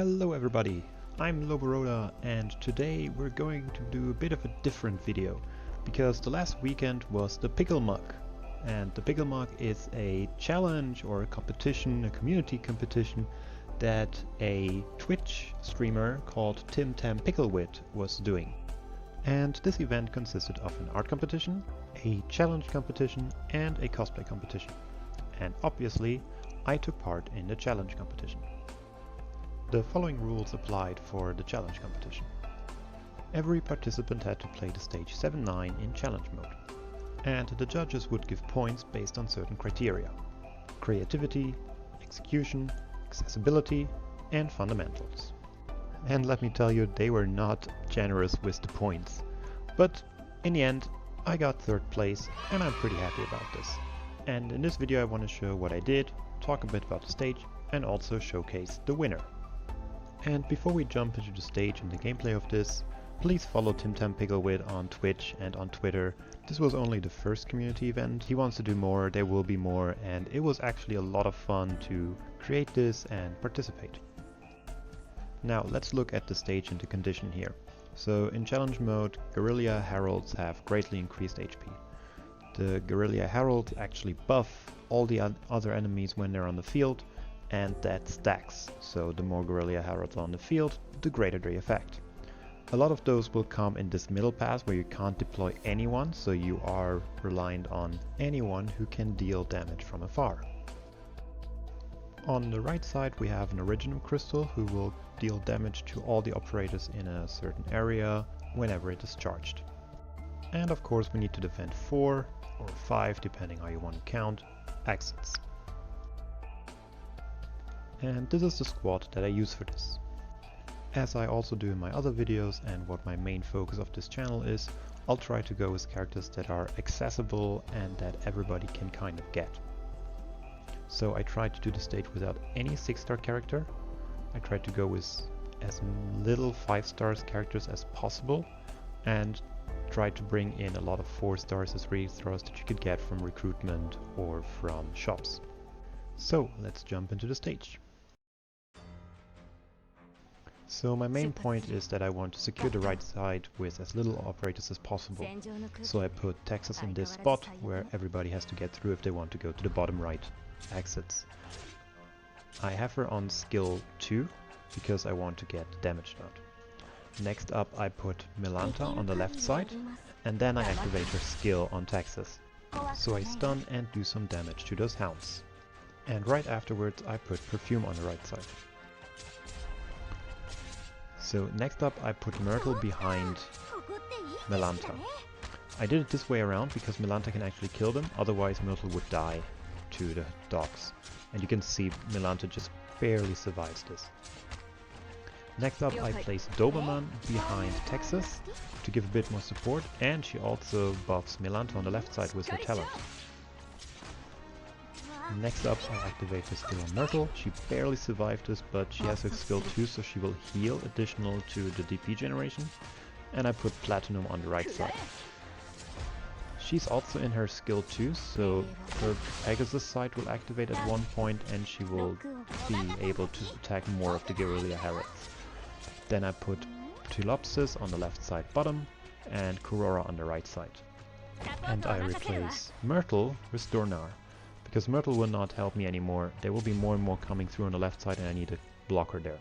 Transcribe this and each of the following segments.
Hello everybody, I'm Loboroda, and today we're going to do a bit of a different video because the last weekend was the Pickle Mug, and the Pickle Mug is a challenge or a competition, a community competition that a Twitch streamer called timtampicklewit was doing. And this event consisted of an art competition, a challenge competition and a cosplay competition. And obviously I took part in the challenge competition. The following rules applied for the challenge competition. Every participant had to play the stage 7-9 in challenge mode, and the judges would give points based on certain criteria: creativity, execution, accessibility, and fundamentals. And let me tell you, they were not generous with the points. But in the end, I got 3rd place, and I'm pretty happy about this. And in this video I want to show what I did, talk a bit about the stage, and also showcase the winner. And before we jump into the stage and the gameplay of this, please follow timtampicklewit on Twitch and on Twitter. This was only the first community event. He wants to do more, there will be more, and it was actually a lot of fun to create this and participate. Now let's look at the stage and the condition here. So in challenge mode, Guerrilla Heralds have greatly increased HP. The Guerrilla Heralds actually buff all the other enemies when they're on the field, and that stacks, so the more Guerrilla Heralds on the field, the greater the effect. A lot of those will come in this middle pass where you can't deploy anyone, so you are reliant on anyone who can deal damage from afar. On the right side we have an Originum Crystal who will deal damage to all the operators in a certain area whenever it is charged. And of course we need to defend 4 or 5, depending how you want to count, exits. And this is the squad that I use for this. As I also do in my other videos and what my main focus of this channel is, I'll try to go with characters that are accessible and that everybody can kind of get. So I tried to do the stage without any 6-star character. I tried to go with as little 5-star characters as possible and tried to bring in a lot of 4-stars as rethrows that you could get from recruitment or from shops. So let's jump into the stage. So my main point is that I want to secure the right side with as little operators as possible. So I put Texas in this spot where everybody has to get through if they want to go to the bottom right exits. I have her on skill 2 because I want to get damaged out. Next up I put Milanta on the left side, and then I activate her skill on Texas. So I stun and do some damage to those hounds. And right afterwards I put Perfume on the right side. So next up I put Myrtle behind Milanta. I did it this way around because Milanta can actually kill them, otherwise Myrtle would die to the dogs. And you can see Milanta just barely survives this. Next up I place Doberman behind Texas to give a bit more support, and she also buffs Milanta on the left side with her talent. Next up I activate the skill on Myrtle. She barely survived this, but she has her skill 2, so she will heal additional to the DP generation. And I put Platinum on the right side. She's also in her skill 2, so her Pegasus side will activate at one point and she will be able to attack more of the Guerrilla Heralds. Then I put Ptilopsis on the left side bottom and Kurora on the right side. And I replace Myrtle with Dornar, because Myrtle will not help me anymore. There will be more and more coming through on the left side and I need a blocker there.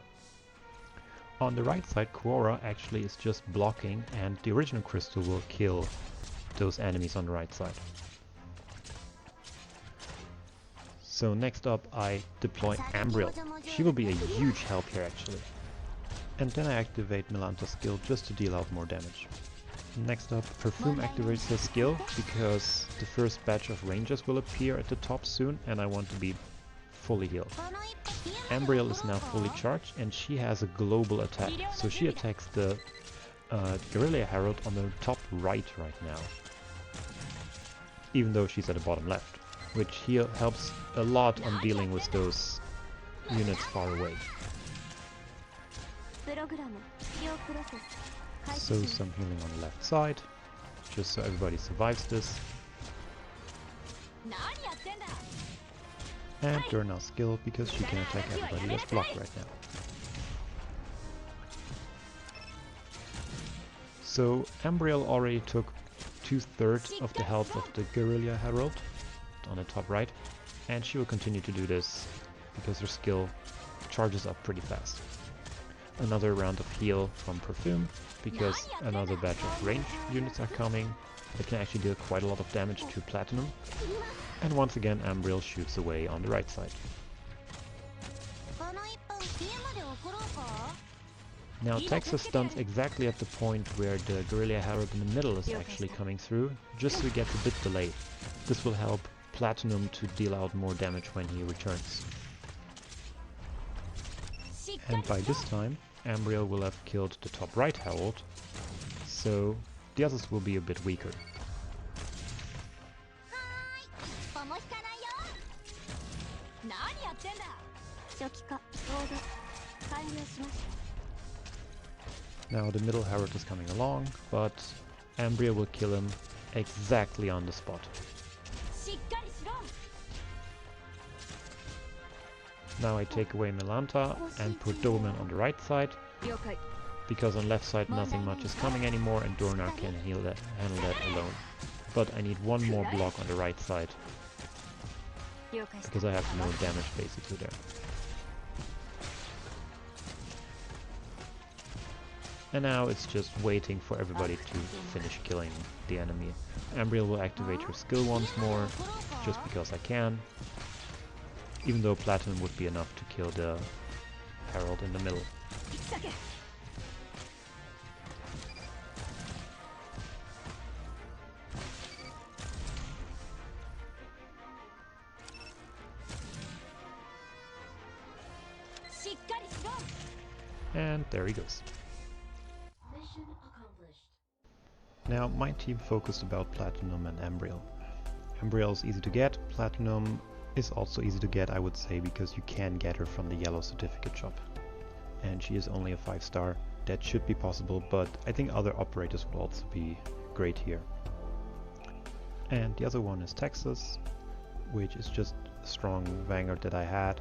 On the right side, Kurora actually is just blocking, and the Original Crystal will kill those enemies on the right side. So next up I deploy Ambriel. She will be a huge help here actually. And then I activate Milanta's skill just to deal out more damage. Next up, Perfume activates her skill because the first batch of rangers will appear at the top soon and I want to be fully healed. Ambriel is now fully charged and she has a global attack, so she attacks the Guerrilla Herald on the top right now, even though she's at the bottom left, which helps a lot on dealing with those units far away. So some healing on the left side, just so everybody survives this. And Dornar's skill because she can attack everybody that's blocked right now. So Ambriel already took 2/3 of the health of the Guerrilla Herald on the top right, and she will continue to do this because her skill charges up pretty fast. Another round of heal from Perfume, because another batch of range units are coming that can actually deal quite a lot of damage to Platinum. And once again Ambriel shoots away on the right side. Now Texas stuns exactly at the point where the Guerrilla Herald in the middle is actually coming through, just so he gets a bit delayed. This will help Platinum to deal out more damage when he returns. And by this time, Ambriel will have killed the top right Herald, so the others will be a bit weaker. Now the middle Herald is coming along, but Ambriel will kill him exactly on the spot. Now I take away Melanta and put Doberman on the right side, because on left side nothing much is coming anymore and Dornar can handle that alone. But I need one more block on the right side, because I have no damage basically there. And now it's just waiting for everybody to finish killing the enemy. Ambriel will activate her skill once more, just because I can. Even though Platinum would be enough to kill the Herald in the middle. And there he goes. Now my team focused about Platinum and Ambriel. Ambriel is easy to get, Platinum is also easy to get, I would say, because you can get her from the yellow certificate shop. And she is only a 5-star. That should be possible, but I think other operators would also be great here. And the other one is Texas, which is just a strong vanguard that I had.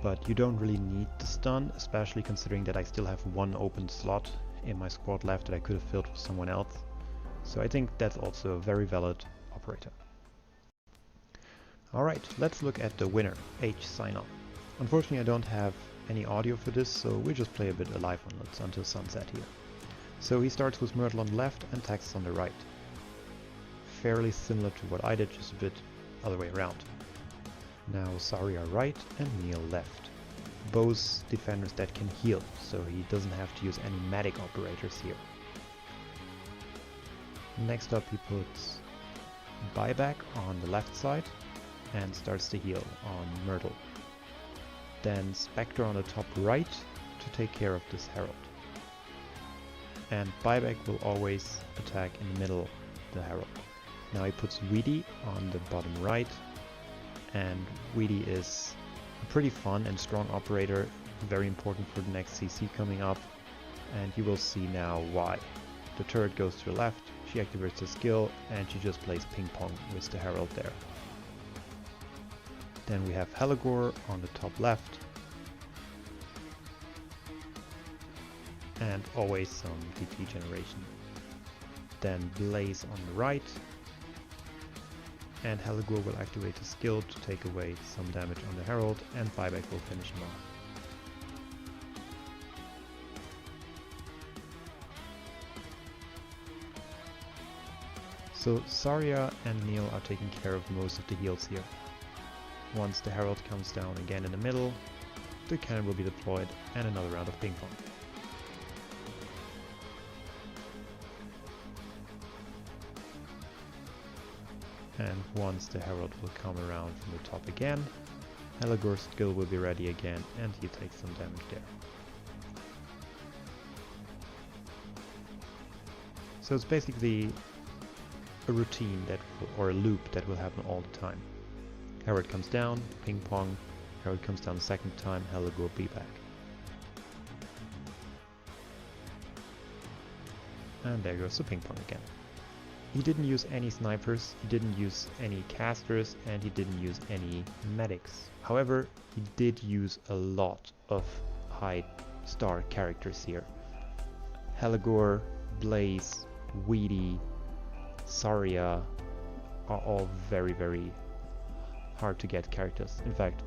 But you don't really need the stun, especially considering that I still have one open slot in my squad left that I could have filled with someone else. So I think that's also a very valid operator. Alright, let's look at the winner, H Sign-Off. Unfortunately I don't have any audio for this, so we'll just play a bit alive on it until sunset here. So he starts with Myrtle on the left and Texas on the right. Fairly similar to what I did, just a bit other way around. Now Saria right and Neil left. Both defenders that can heal, so he doesn't have to use any medic operators here. Next up he puts Buyback on the left side and starts to heal on Myrtle. Then Spectre on the top right to take care of this Herald. And Buyback will always attack in the middle of the Herald. Now he puts Weedy on the bottom right, and Weedy is a pretty fun and strong operator, very important for the next CC coming up, and you will see now why. The turret goes to the left, she activates the skill, and she just plays ping pong with the Herald there. Then we have Helagor on the top left, and always some DP generation. Then Blaze on the right, and Helagor will activate his skill to take away some damage on the Herald, and Buyback will finish him off. So Saria and Neil are taking care of most of the heals here. Once the Herald comes down again in the middle, the cannon will be deployed and another round of ping pong. And once the Herald will come around from the top again, Helagor's skill will be ready again and he takes some damage there. So it's basically a routine that or a loop that will happen all the time. Herald comes down, ping pong, Herald comes down the second time, Helagor be back. And there goes the ping pong again. He didn't use any snipers, he didn't use any casters, and he didn't use any medics. However, he did use a lot of high star characters here. Helagor Blaze, Weedy, Saria are all very, very hard to get characters. In fact,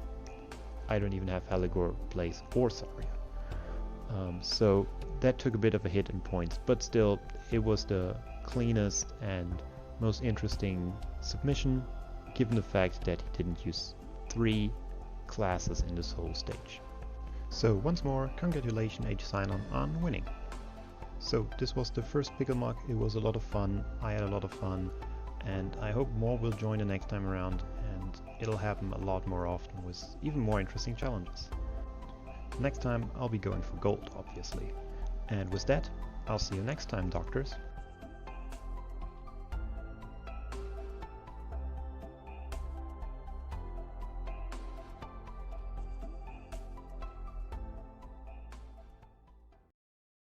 I don't even have Haligor, Blaze, or Saria. So that took a bit of a hit in points, but still, it was the cleanest and most interesting submission, given the fact that he didn't use 3 classes in this whole stage. So once more, congratulations HSignon on winning. So this was the first Pickle Mug. It was a lot of fun, I had a lot of fun, and I hope more will join the next time around, and it'll happen a lot more often with even more interesting challenges. Next time I'll be going for gold, obviously. And with that, I'll see you next time, doctors.